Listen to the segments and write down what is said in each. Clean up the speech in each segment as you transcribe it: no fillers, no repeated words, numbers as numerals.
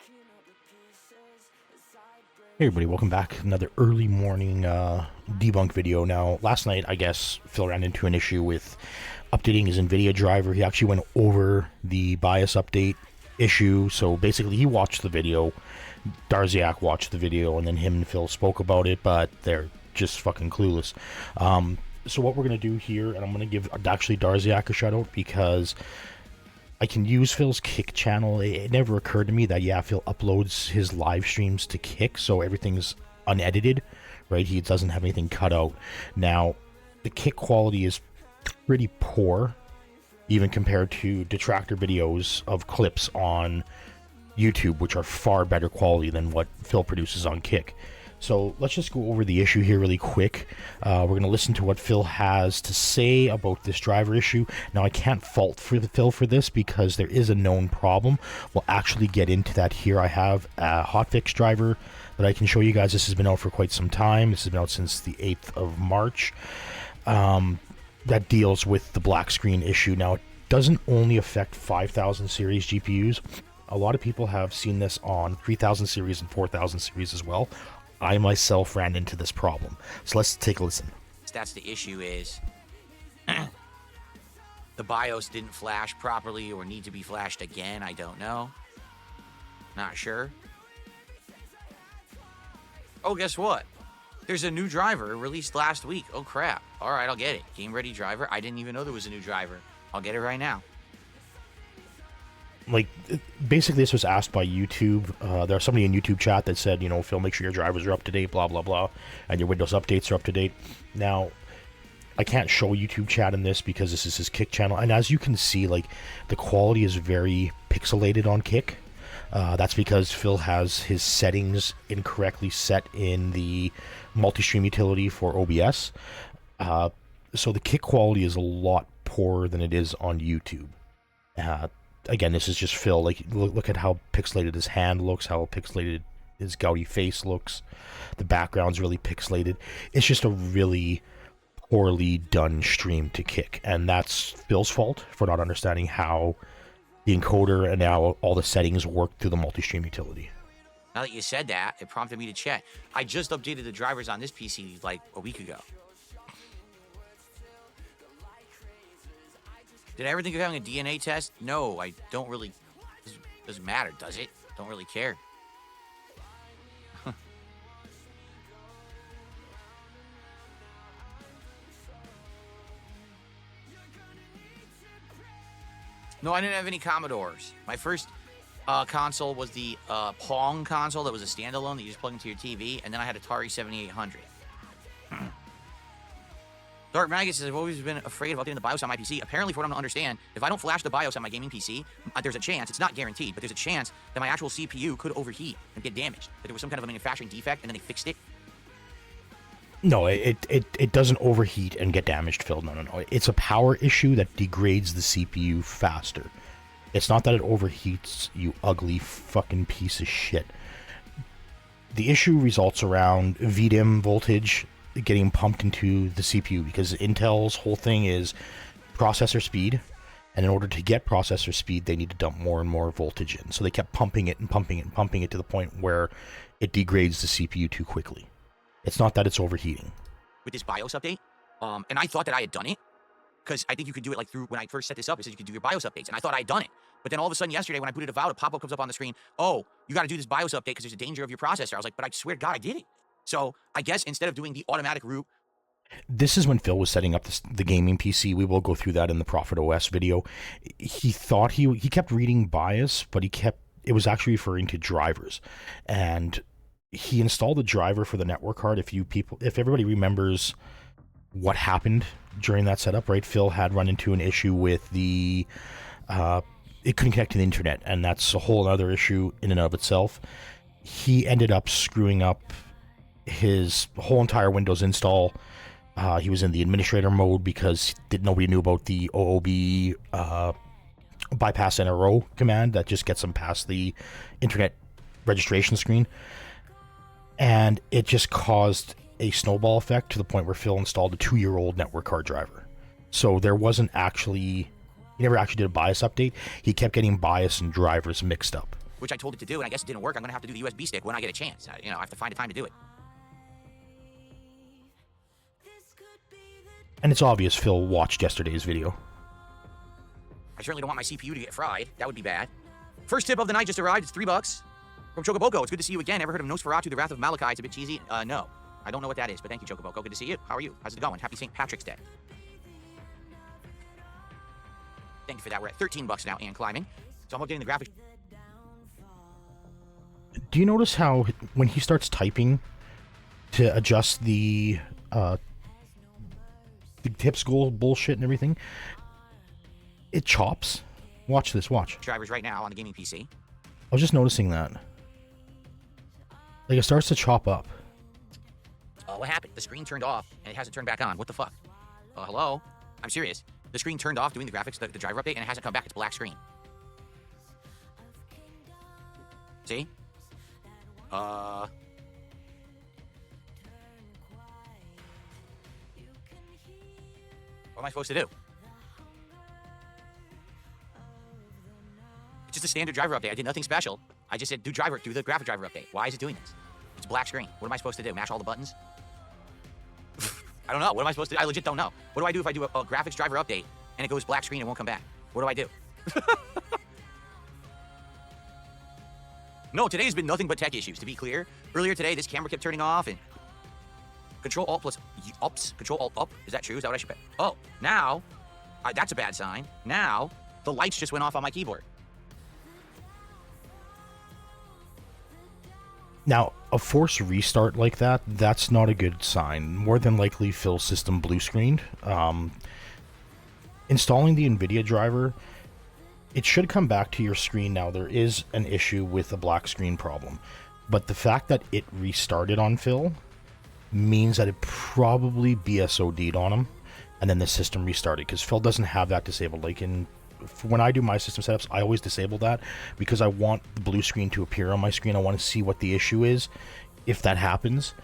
Hey everybody, welcome back. Another early morning debunk video. Now, last night, I guess, Phil ran into an issue with updating his Nvidia driver. He actually went over the BIOS update issue. So basically, he watched the video, Darziak watched the video, and then him and Phil spoke about it, but they're just fucking clueless. So what we're going to do here, and I'm going to give actually Darziak a shout out because I can use Phil's Kick channel. It never occurred to me that, yeah, Phil uploads his live streams to Kick, so everything's unedited, right? He doesn't have anything cut out. Now, the Kick quality is pretty poor, even compared to detractor videos of clips on YouTube, which are far better quality than what Phil produces on Kick. So let's just go over the issue here really quick. We're going to listen to what Phil has to say about this driver issue. Now, I can't fault Phil for this because there is a known problem. We'll actually get into that here. I have a Hotfix driver that I can show you guys. This has been out for quite some time. This has been out since the 8th of March. That deals with the black screen issue. Now, it doesn't only affect 5000 series GPUs. A lot of people have seen this on 3000 series and 4000 series as well. I myself ran into this problem. So let's take a listen. That's the issue is the BIOS didn't flash properly or need to be flashed again. I don't know. Not sure. Oh, guess what? There's a new driver released last week. Oh, crap. All right, I'll get it. Game ready driver. I didn't even know there was a new driver. I'll get it right now. Like, basically this was asked by YouTube. There's somebody in YouTube chat that said, you know, Phil, make sure your drivers are up to date, blah, blah, blah, and your Windows updates are up to date. Now, I can't show YouTube chat in this because this is his Kick channel, and as you can see, like, the quality is very pixelated on Kick. That's because Phil has his settings incorrectly set in the multi-stream utility for OBS. So the Kick quality is a lot poorer than it is on YouTube. Again, this is just Phil. Like, look at how pixelated his hand looks, how pixelated his gouty face looks. The background's really pixelated. It's just a really poorly done stream to Kick, and that's Phil's fault for not understanding how the encoder and now all the settings work through the multi-stream utility. Now that you said that, it prompted me to check. I just updated the drivers on this PC like a week ago. Did I ever think of having a DNA test? No, I don't really. Doesn't matter, does it? Don't really care. No, I didn't have any Commodores. My first console was the Pong console that was a standalone that you just plug into your TV, and then I had Atari 7800. Dark Magus says, I've always been afraid of updating the BIOS on my PC. Apparently, for what I'm to understand, if I don't flash the BIOS on my gaming PC, there's a chance, it's not guaranteed, but there's a chance that my actual CPU could overheat and get damaged. That there was some kind of a manufacturing defect, and then they fixed it. No, it doesn't overheat and get damaged, Phil. No. It's a power issue that degrades the CPU faster. It's not that it overheats, you ugly fucking piece of shit. The issue results around VDIM voltage getting pumped into the CPU because Intel's whole thing is processor speed, and in order to get processor speed they need to dump more and more voltage in, so they kept pumping it and pumping it and pumping it to the point where it degrades the CPU too quickly. It's not that it's overheating. With this BIOS update, and I thought that I had done it because I think you could do it like through when I first set this up, it said you could do your BIOS updates, and I thought I had done it. But then all of a sudden yesterday when I booted a out, a pop-up comes up on the screen, oh, you got to do this BIOS update because there's a danger of your processor. I was like, but I swear to God I did it. So I guess instead of doing the automatic route. This is when Phil was setting up the gaming PC. We will go through that in the Prophet OS video. He thought he kept reading BIOS, but it was actually referring to drivers. And he installed a driver for the network card. If everybody remembers what happened during that setup, right? Phil had run into an issue with it couldn't connect to the internet, and that's a whole other issue in and of itself. He ended up screwing up his whole entire Windows install. He was in the administrator mode because nobody knew about the OOB bypass NRO command that just gets him past the internet registration screen. And it just caused a snowball effect to the point where Phil installed a 2-year-old network card driver. So there wasn't actually, he never actually did a BIOS update. He kept getting BIOS and drivers mixed up. which I told it to do, and I guess it didn't work. I'm gonna have to do the USB stick when I get a chance. I have to find a time to do it. And it's obvious Phil watched yesterday's video. I certainly don't want my CPU to get fried. That would be bad. First tip of the night just arrived. It's $3 from Chocoboko. It's good to see you again. Ever heard of Nosferatu, the Wrath of Malachi? It's a bit cheesy. No. I don't know what that is, but thank you, Chocoboko. Good to see you. How are you? How's it going? Happy St. Patrick's Day. Thank you for that. We're at $13 now and climbing. So I'm updating the graphics. Do you notice how when he starts typing to adjust the tips goal bullshit and everything, it chops? Watch this, watch. Drivers right now on the gaming PC. I was just noticing that. Like, it starts to chop up. What happened? The screen turned off and it hasn't turned back on. What the fuck? Hello? I'm serious. The screen turned off doing the graphics, the driver update, and it hasn't come back. It's black screen. See? What am I supposed to do? It's just a standard driver update. I did nothing special. I just said, do the graphic driver update. Why is it doing this? It's black screen. What am I supposed to do? Mash all the buttons? I don't know. What am I supposed to do? I legit don't know. What do I do if I do a graphics driver update and it goes black screen and won't come back? What do I do? No, today's been nothing but tech issues, to be clear. Earlier today, this camera kept turning off and Control-Alt plus ups. Control-Alt up. Is that true? Is that what I should put? Oh, now, that's a bad sign. Now, the lights just went off on my keyboard. Now, a forced restart like that, that's not a good sign. More than likely, Phil's system blue screened. Installing the Nvidia driver, it should come back to your screen now. There is an issue with the black screen problem. But the fact that it restarted on Phil means that it probably BSOD'd on him, and then the system restarted, because Phil doesn't have that disabled. Like, when I do my system setups, I always disable that because I want the blue screen to appear on my screen. I want to see what the issue is if that happens.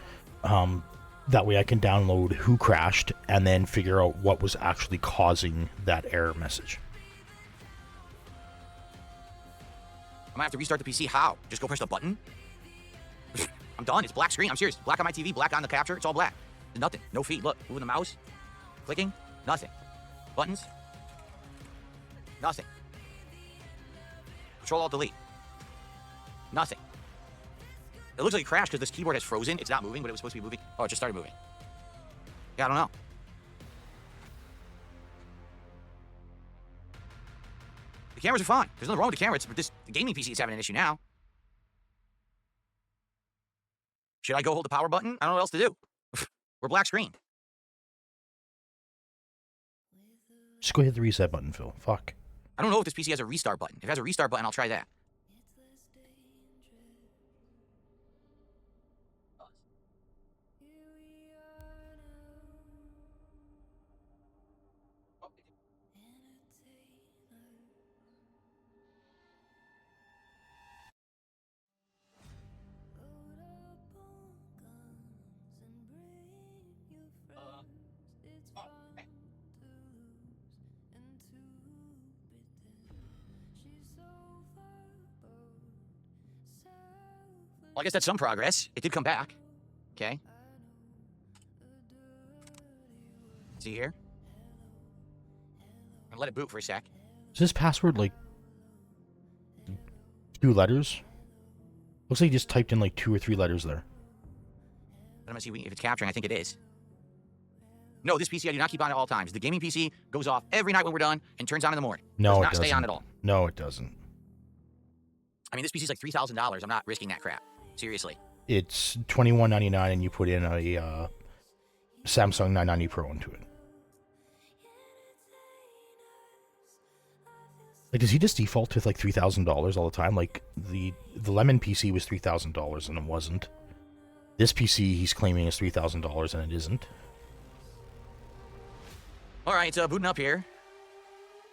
That way I can download who crashed and then figure out what was actually causing that error message. I'm gonna have to restart the PC. How? Just go press the button? I'm done. It's black screen. I'm serious. Black on my TV, black on the capture. It's all black. There's nothing. No feed. Look, moving the mouse. Clicking. Nothing. Buttons. Nothing. Control-Alt-Delete. Nothing. It looks like it crashed because this keyboard has frozen. It's not moving, but it was supposed to be moving. Oh, it just started moving. Yeah, I don't know. The cameras are fine. There's nothing wrong with the camera. It's the gaming PC is having an issue now. Should I go hold the power button? I don't know what else to do. We're black screen. Just go hit the reset button, Phil. Fuck. I don't know if this PC has a restart button. If it has a restart button, I'll try that. Well, I guess that's some progress. It did come back. Okay. See here? I'm gonna let it boot for a sec. Is this password like 2 letters? Looks like you just typed in like 2 or 3 letters there. I'm gonna see if it's capturing. I think it is. No, this PC I do not keep on at all times. The gaming PC goes off every night when we're done and turns on in the morning. No, it does it not doesn't. stay on at all. No, it doesn't. I mean, this PC is like $3,000. I'm not risking that crap. Seriously. It's $21.99 and you put in a Samsung 990 Pro into it. Like, does he just default with like $3,000 all the time? Like, the Lemon PC was $3,000 and it wasn't. This PC he's claiming is $3,000 and it isn't. All right, it's booting up here.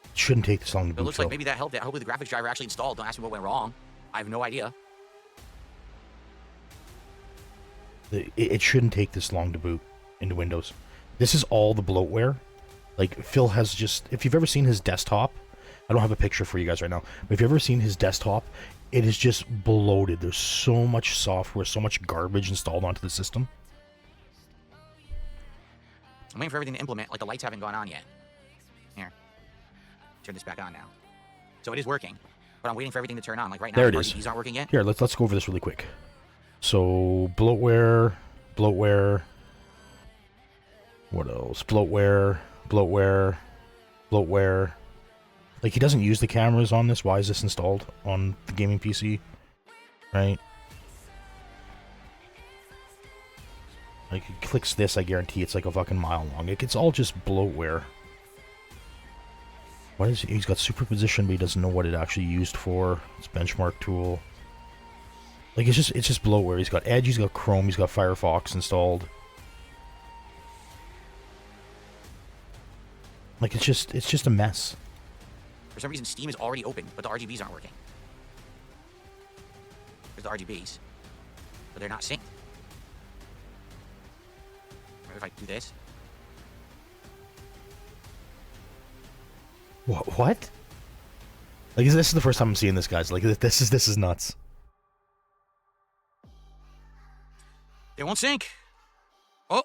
It shouldn't take this long to boot. It looks like maybe that helped. Hopefully the graphics driver actually installed. Don't ask me what went wrong. I have no idea. It shouldn't take this long to boot into Windows. This is all the bloatware. Like, Phil has just... If you've ever seen his desktop, I don't have a picture for you guys right now, but if you've ever seen his desktop, it is just bloated. There's so much software, so much garbage installed onto the system. I'm waiting for everything to implement. Like, the lights haven't gone on yet. Here. Turn this back on now. So it is working, but I'm waiting for everything to turn on. Like, right now, There it the is. RGBs aren't working yet. Here, let's go over this really quick. So, bloatware. What else? Bloatware. Like, he doesn't use the cameras on this. Why is this installed on the gaming PC? Right? Like, he clicks this, I guarantee it's like a fucking mile long. It's all just bloatware. What is he? He's got superposition, but he doesn't know what it actually used for. It's benchmark tool. Like, it's just bloatware. He's got Edge, he's got Chrome, he's got Firefox installed. Like, it's just a mess. For some reason, Steam is already open, but the RGBs aren't working. There's the RGBs, but they're not synced. If I do this. What? Like, this is the first time I'm seeing this, guys. Like, this is nuts. It won't sync. Oh,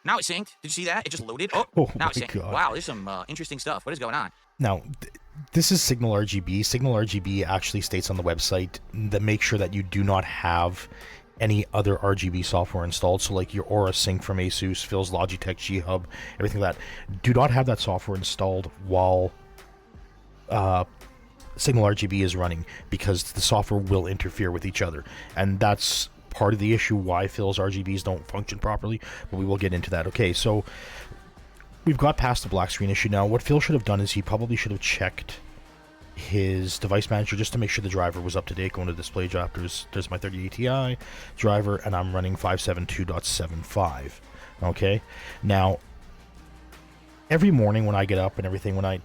now it synced. Did you see that? It just loaded. Oh, now it's synced. God. Wow, there's some interesting stuff. What is going on? Now, this is Signal RGB. Signal RGB actually states on the website that make sure that you do not have any other RGB software installed. So like your Aura Sync from Asus, Phil's Logitech G Hub, everything like that. Do not have that software installed while Signal RGB is running, because the software will interfere with each other. And that's part of the issue why Phil's RGBs don't function properly, but we will get into that. Okay, so we've got past the black screen issue now. What Phil should have done is he probably should have checked his device manager just to make sure the driver was up to date. Going to display drop, there's my 3080 Ti driver, and I'm running 572.75. Okay, now every morning when I get up and everything, when I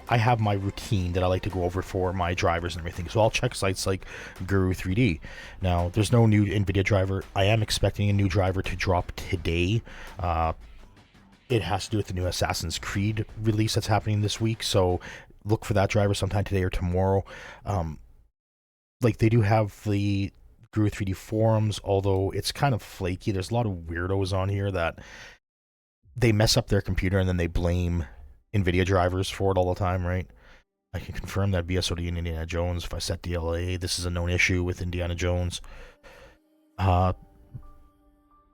have my routine that I like to go over for my drivers and everything. So I'll check sites like Guru 3D. Now there's no new Nvidia driver. I am expecting a new driver to drop today. It has to do with the new Assassin's Creed release that's happening this week, so look for that driver sometime today or tomorrow. Like, they do have the Guru 3D forums, although it's kind of flaky. There's a lot of weirdos on here that they mess up their computer and then they blame Nvidia drivers for it all the time, right? I can confirm that BSOD in Indiana Jones, if I set DLA, this is a known issue with Indiana Jones.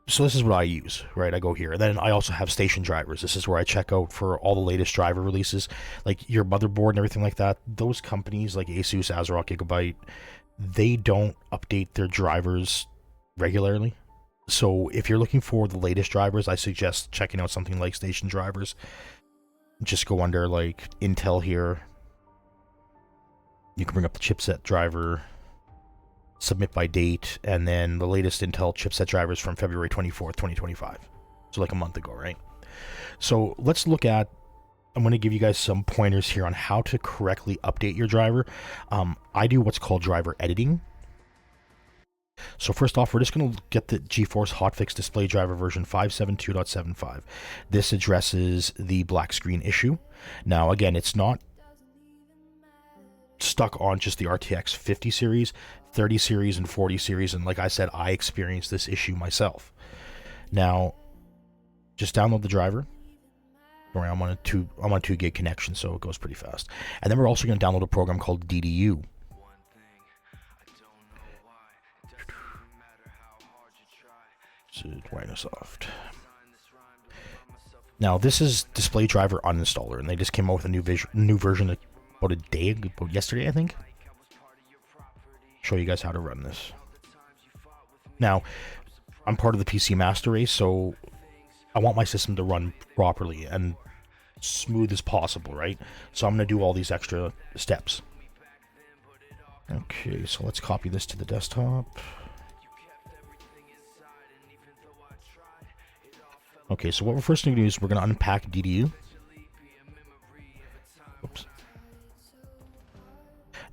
So this is what I use, right? I go here. And then I also have station drivers. This is where I check out for all the latest driver releases. Like your motherboard and everything like that. Those companies like Asus, ASRock, Gigabyte, they don't update their drivers regularly. So if you're looking for the latest drivers, I suggest checking out something like station drivers. Just go under like Intel here. You can bring up the chipset driver, submit by date, and then the latest Intel chipset drivers from February 24th, 2025. So like a month ago, right? So let's look at, I'm going to give you guys some pointers here on how to correctly update your driver. I do what's called driver editing. So first off, we're just going to get the GeForce Hotfix display driver version 572.75. This addresses the black screen issue. Now, again, it's not stuck on just the RTX 50 series, 30 series, and 40 series. And like I said, I experienced this issue myself. Now, just download the driver. Don't worry, I'm on a 2 gig connection, so it goes pretty fast. And then we're also going to download a program called DDU. Microsoft. Now this is display driver uninstaller, and they just came out with a new version about yesterday, I think. Show you guys how to run this. Now, I'm part of the PC master race, so I want my system to run properly and smooth as possible, right? So I'm going to do all these extra steps. Okay, so let's copy this to the desktop. Okay, so what we're first going to do is we're going to unpack DDU. Oops.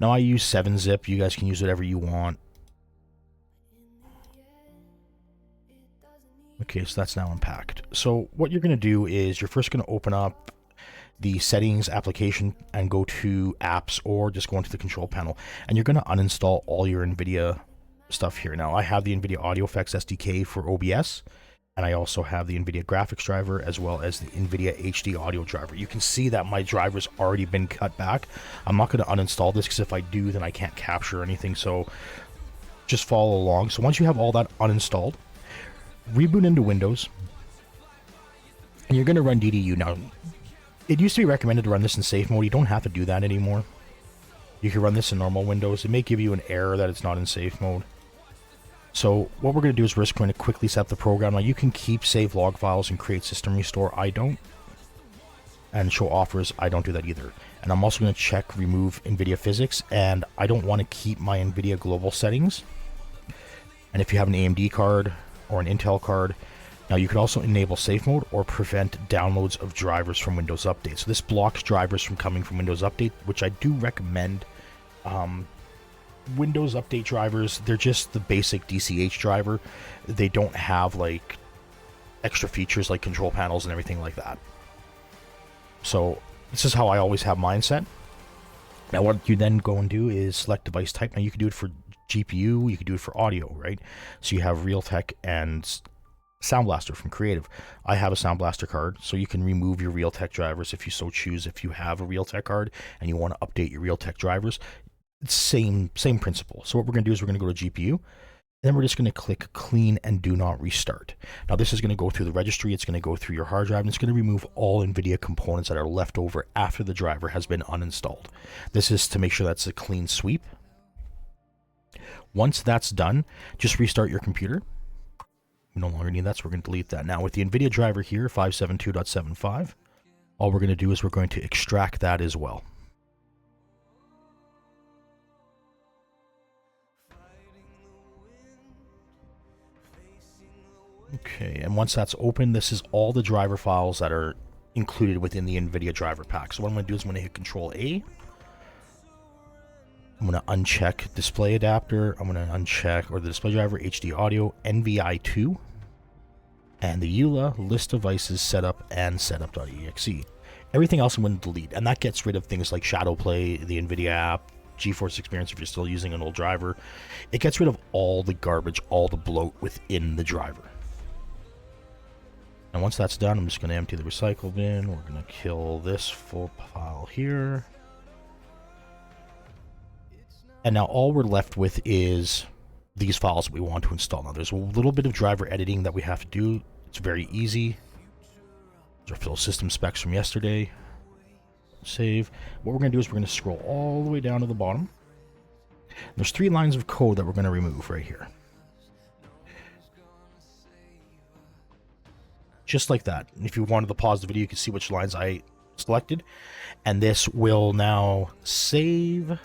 Now I use 7-zip. You guys can use whatever you want. Okay, so that's now unpacked. So what you're going to do is you're first going to open up the settings application and go to apps, or just go into the control panel, and you're going to uninstall all your Nvidia stuff here. Now I have the Nvidia Audio Effects SDK for OBS, and I also have the Nvidia graphics driver as well as the Nvidia HD audio driver. You can see that my driver's already been cut back. I'm not going to uninstall this, because if I do, then I can't capture anything, so just follow along. So once you have all that uninstalled, reboot into Windows, and you're going to run DDU. Now, it used to be recommended to run this in safe mode. You don't have to do that anymore. You can run this in normal Windows. It may give you an error that it's not in safe mode. So what we're going to do is we're just going to quickly set up the program. Now you can keep save log files and create system restore. I don't. And show offers. I don't do that either. And I'm also going to check remove NVIDIA physics. And I don't want to keep my NVIDIA global settings. And if you have an AMD card or an Intel card, now you could also enable safe mode or prevent downloads of drivers from Windows Update. So this blocks drivers from coming from Windows Update, which I do recommend. Windows Update drivers, they're just the basic DCH driver. They don't have like extra features like control panels and everything like that. So this is how I always have mine set. Now what you then go and do is select device type. Now you can do it for GPU, you can do it for audio, right? So you have Realtek and Sound Blaster from Creative. I have a Sound Blaster card, so you can remove your Realtek drivers if you so choose. If you have a Realtek card and you want to update your Realtek drivers, it's same principle. So what we're going to do is we're going to go to GPU, then we're just going to click clean and do not restart. Now this is going to go through the registry, it's going to go through your hard drive, and it's going to remove all NVIDIA components that are left over after the driver has been uninstalled. This is to make sure that's a clean sweep. Once that's done, just restart your computer. We no longer need that, so we're going to delete that. Now with the NVIDIA driver here, 572.75, all we're going to do is we're going to extract that as well. Okay, and once that's open, this is all the driver files that are included within the NVIDIA driver pack. So what I'm going to do is I'm going to hit Control A. I'm going to uncheck display adapter. I'm going to uncheck, or the display driver, HD audio, NVI2, and the EULA, list devices, setup, and setup.exe. Everything else I'm going to delete, and that gets rid of things like Shadowplay, the NVIDIA app, GeForce Experience if you're still using an old driver. It gets rid of all the garbage, all the bloat within the driver. And once that's done, I'm just going to empty the recycle bin. We're going to kill this full file here. And now all we're left with is these files that we want to install. Now there's a little bit of driver editing that we have to do. It's very easy. These are full system specs from yesterday. Save. What we're going to do is we're going to scroll all the way down to the bottom. There's 3 lines of code that we're going to remove right here. Just like that. If you wanted to pause the video, you can see which lines I selected. And this will now save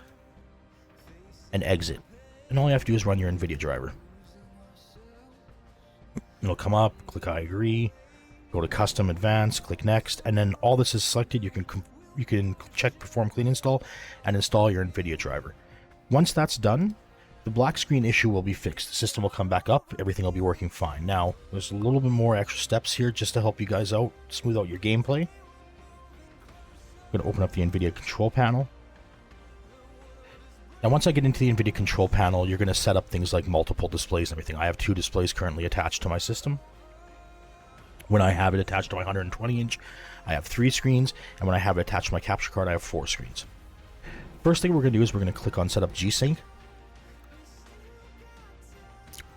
and exit. And all you have to do is run your NVIDIA driver. It'll come up, click I agree, go to custom advanced, click next, and then all this is selected. You can check perform clean install and install your NVIDIA driver. Once that's done, the black screen issue will be fixed. The system will come back up. Everything will be working fine. Now, there's a little bit more extra steps here just to help you guys out, smooth out your gameplay. I'm going to open up the NVIDIA control panel. Now, once I get into the NVIDIA control panel, you're going to set up things like multiple displays and everything. I have 2 displays currently attached to my system. When I have it attached to my 120-inch, I have 3 screens. And when I have it attached to my capture card, I have 4 screens. First thing we're going to do is we're going to click on Setup G-Sync.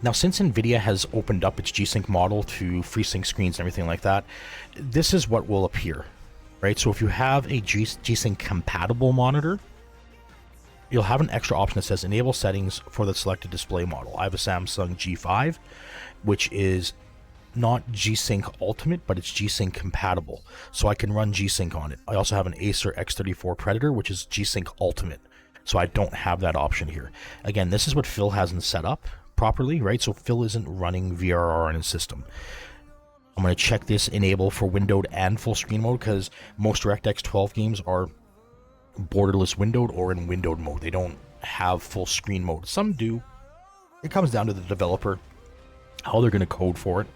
Now, since NVIDIA has opened up its G-Sync model to FreeSync screens and everything like that, this is what will appear, right? So if you have a G-Sync compatible monitor, you'll have an extra option that says Enable Settings for the selected display model. I have a Samsung G5, which is not G-Sync Ultimate, but it's G-Sync compatible, so I can run G-Sync on it. I also have an Acer X34 Predator, which is G-Sync Ultimate, so I don't have that option here. Again, this is what Phil hasn't set up properly, right? So Phil isn't running VRR in his system. I'm going to check this enable for windowed and full screen mode, because most DirectX 12 games are borderless windowed or in windowed mode. They don't have full screen mode. Some do. It comes down to the developer, how they're going to code for it.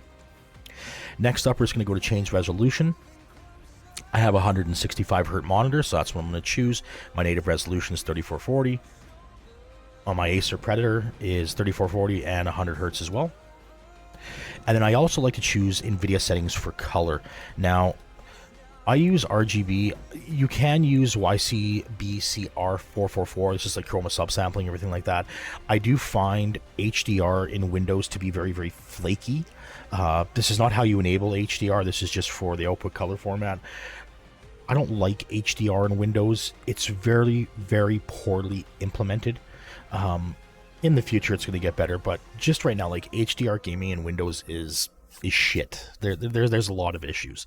Next up, we're just going to go to change resolution. I have a 165 hertz monitor, so that's what I'm going to choose. My native resolution is 3440. On my Acer Predator is 3440 and 100 hertz as well. And then I also like to choose NVIDIA settings for color. Now, I use RGB. You can use YCBCR444. It's just like chroma subsampling, everything like that. I do find HDR in Windows to be very, very flaky. This is not how you enable HDR. This is just for the output color format. I don't like HDR in Windows. It's very, very poorly implemented. In the future, it's going to get better, but just right now, like HDR gaming in Windows is shit. There's a lot of issues.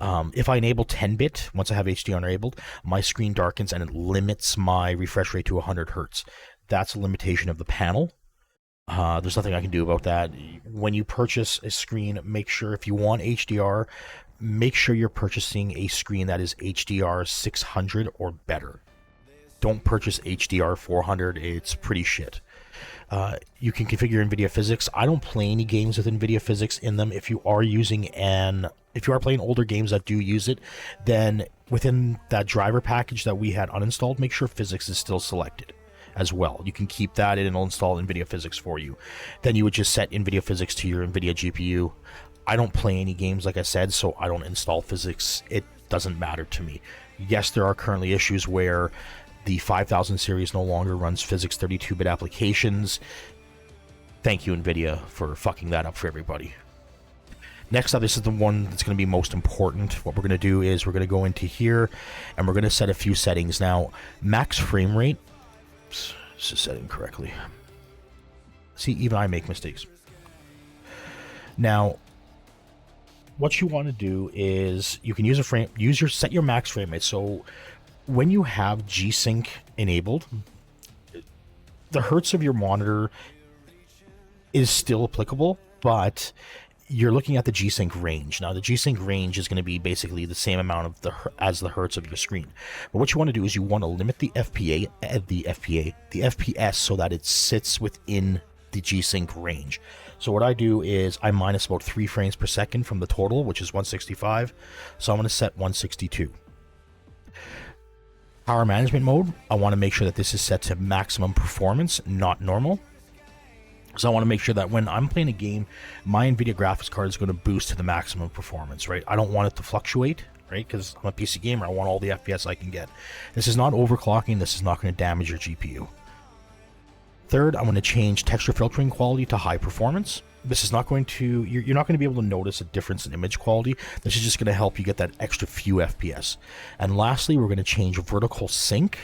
If I enable 10-bit, once I have HDR enabled, my screen darkens and it limits my refresh rate to 100 hertz. That's a limitation of the panel. There's nothing I can do about that. When you purchase a screen, make sure if you want HDR, make sure you're purchasing a screen that is HDR 600 or better. Don't purchase HDR 400. It's pretty shit. You can configure NVIDIA Physics. I don't play any games with NVIDIA Physics in them. If you are playing older games that do use it, then within that driver package that we had uninstalled, make sure Physics is still selected as well. You can keep that and it'll install NVIDIA Physics for you. Then you would just set NVIDIA Physics to your NVIDIA GPU. I don't play any games, like I said, so I don't install Physics. It doesn't matter to me. Yes, there are currently issues where the 5000 series no longer runs Physics 32-bit applications. Thank you, NVIDIA, for fucking that up for everybody. Next up, this is the one that's going to be most important. What we're going to do is we're going to go into here, and we're going to set a few settings. Now, max frame rate. Oops, this is setting correctly. See, even I make mistakes. Now, what you want to do is you can set your max frame rate. So when you have G-Sync enabled, the hertz of your monitor is still applicable, but you're looking at the G-Sync range. Now, the G-Sync range is going to be basically the same amount of as the hertz of your screen. But what you want to do is you want to limit the FPS so that it sits within the G-Sync range. So what I do is I minus about 3 frames per second from the total, which is 165. So I'm going to set 162. Power management mode, I want to make sure that this is set to maximum performance, not normal. So I want to make sure that when I'm playing a game, my NVIDIA graphics card is going to boost to the maximum performance, right? I don't want it to fluctuate, right? Because I'm a PC gamer, I want all the FPS I can get. This is not overclocking, this is not going to damage your GPU. Third, I'm going to change texture filtering quality to high performance. This is not going to, you're not going to be able to notice a difference in image quality. This is just going to help you get that extra few FPS. And lastly, we're going to change vertical sync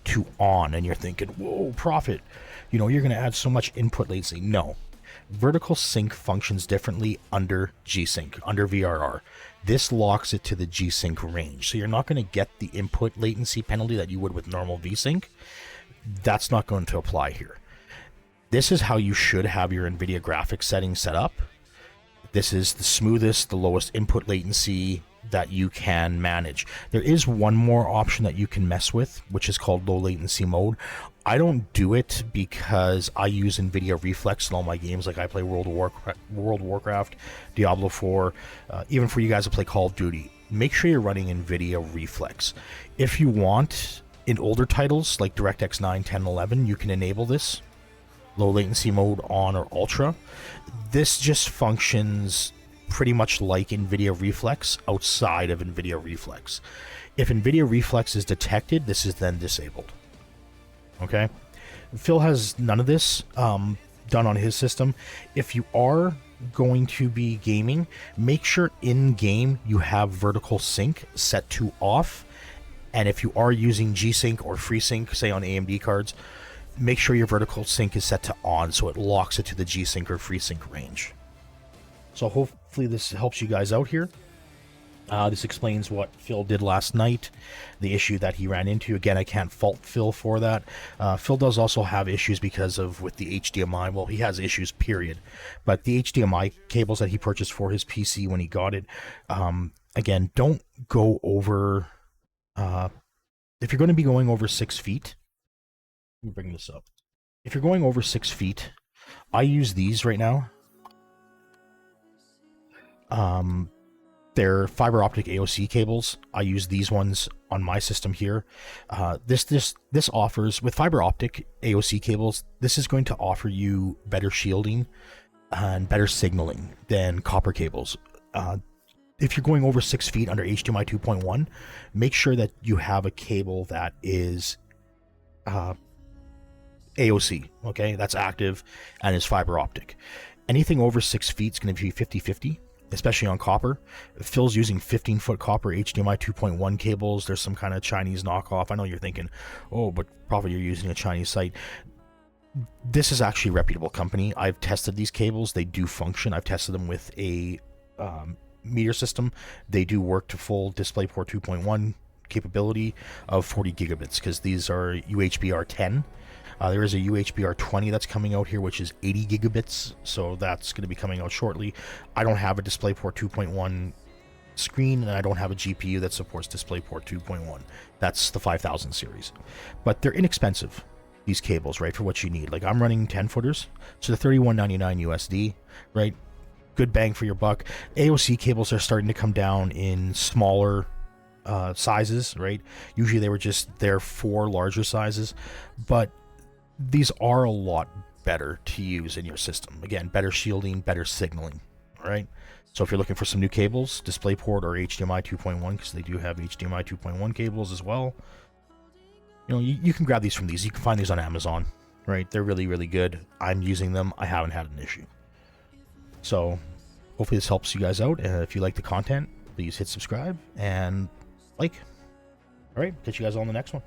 to on. And you're thinking, whoa, Prophet, you know, you're going to add so much input latency. No. Vertical sync functions differently under G-Sync, under VRR. This locks it to the G-Sync range. So you're not going to get the input latency penalty that you would with normal V-Sync. That's not going to apply here. This is how you should have your NVIDIA graphics settings set up. This is the smoothest, the lowest input latency that you can manage. There is one more option that you can mess with, which is called low latency mode. I don't do it because I use NVIDIA Reflex in all my games. Like I play World of Warcraft, Diablo 4, even for you guys to play Call of Duty. Make sure you're running NVIDIA Reflex. If you want, in older titles like DirectX 9, 10, 11, you can enable this. Low latency mode on or ultra. This just functions pretty much like NVIDIA Reflex outside of NVIDIA Reflex. If NVIDIA Reflex is detected, this is then disabled. Okay? Phil has none of this done on his system. If you are going to be gaming, make sure in-game you have vertical sync set to off. And if you are using G-Sync or FreeSync, say on AMD cards, make sure your vertical sync is set to on so it locks it to the G-Sync or FreeSync range. So hopefully this helps you guys out here. This explains what Phil did last night, the issue that he ran into. Again, I can't fault Phil for that. Phil does also have issues because of with the HDMI. Well, he has issues, period. But the HDMI cables that he purchased for his PC when he got it, again, don't go over... if you're going to be going over 6 feet, let me bring this up. If you're going over 6 feet, I use these right now. They're fiber optic AOC cables. I use these ones on my system here. This offers, with fiber optic AOC cables, this is going to offer you better shielding and better signaling than copper cables. If you're going over 6 feet under HDMI 2.1, make sure that you have a cable that is AOC, okay? That's active and is fiber optic. Anything over 6 feet is going to be 50-50, especially on copper. Phil's using 15-foot copper HDMI 2.1 cables. There's some kind of Chinese knockoff. I know you're thinking, oh, but probably you're using a Chinese site. This is actually a reputable company. I've tested these cables. They do function. I've tested them with a meter system. They do work to full DisplayPort 2.1 capability of 40 gigabits because these are UHBR 10. There is a UHBR 20 that's coming out here, which is 80 gigabits, so that's going to be coming out shortly. I don't have a DisplayPort 2.1 screen, and I don't have a GPU that supports DisplayPort 2.1. That's the 5000 series. But they're inexpensive, these cables, right, for what you need. Like, I'm running 10-footers, so they're $31.99 USD, right? Good bang for your buck. AOC cables are starting to come down in smaller sizes, right? Usually they were just there for larger sizes, but these are a lot better to use in your system. Again, better shielding, better signaling, right? So if you're looking for some new cables, DisplayPort or HDMI 2.1, because they do have HDMI 2.1 cables as well, you know, you can grab these from these. You can find these on Amazon, right? They're really, really good. I'm using them. I haven't had an issue. So hopefully this helps you guys out. And if you like the content, please hit subscribe and like. All right, catch you guys on the next one.